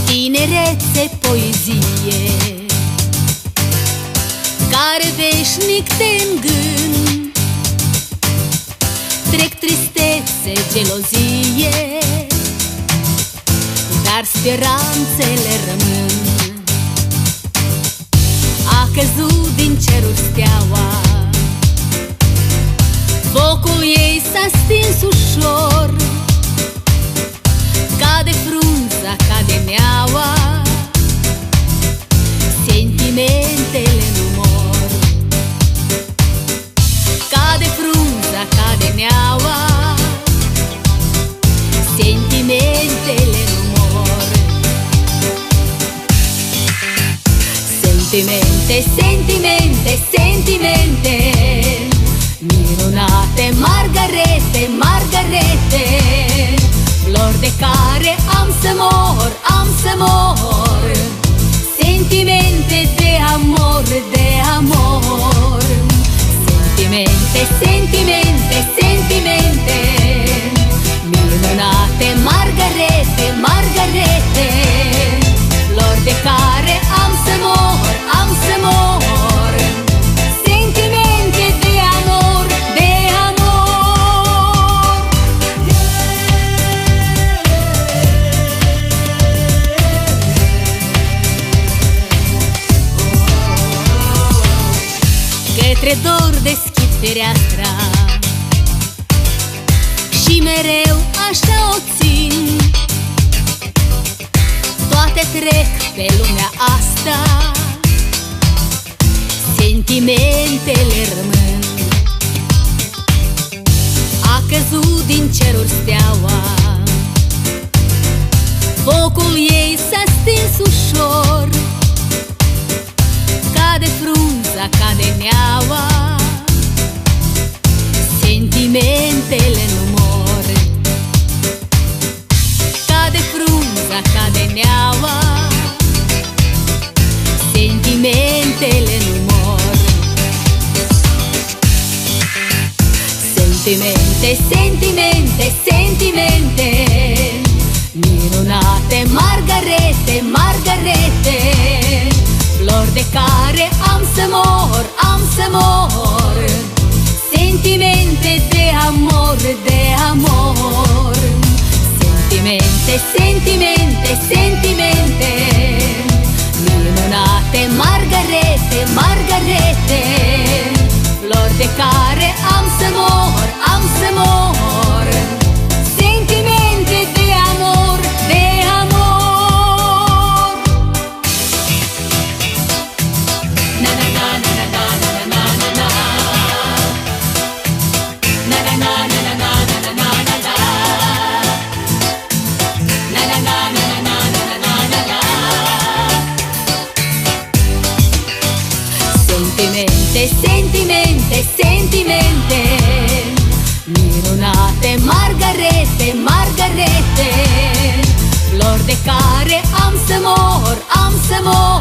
Tinerețe, poezie care veșnic te-n gând, trec tristețe, gelozie, dar speranțele rămân. A căzut din ceruri steaua, focul ei s-a stins ușor, cade frunza, cade neaua, sentimentele nu mor. Cade frunza, cade neaua, sentimentele nu mor. Sentimente, sentimente, sentimente minunate, margarete, margarete, flori de care am să mor, am să mor. Sentimente de amor, de amor. Sentimente, sentimente, sentimente minunate, margarete, margarete, flori de care am să mor, am să mor. Sentimente de amor, de amor. Către dor deschid fereastra și mereu așa o țin. Toate trec pe lumea asta, sentimentele rămân. A căzut din ceruri steaua, focul ei s-a stins ușor, cade frunza, cade neaua, sentimentele nu mor. Cade frunza, cade neaua, sentimentele nu mor. Sentimente, sentimente, sentimente minunate, margarete, margarete, flori de care am să mor, am să mor. Sentimente de amor, de amor. Sentimente, sentimente, sentimente minunate, margarete, margarete, flori de care am să mor, am să mor. Sentimente de amor, de amor. Na na na na na na na na na. Na na na na na na na na na na. Na na na na na na na na na. Sentimente, sentimente, sentimente minunate, margarete, margarete, flori de care am să mor, am să mor.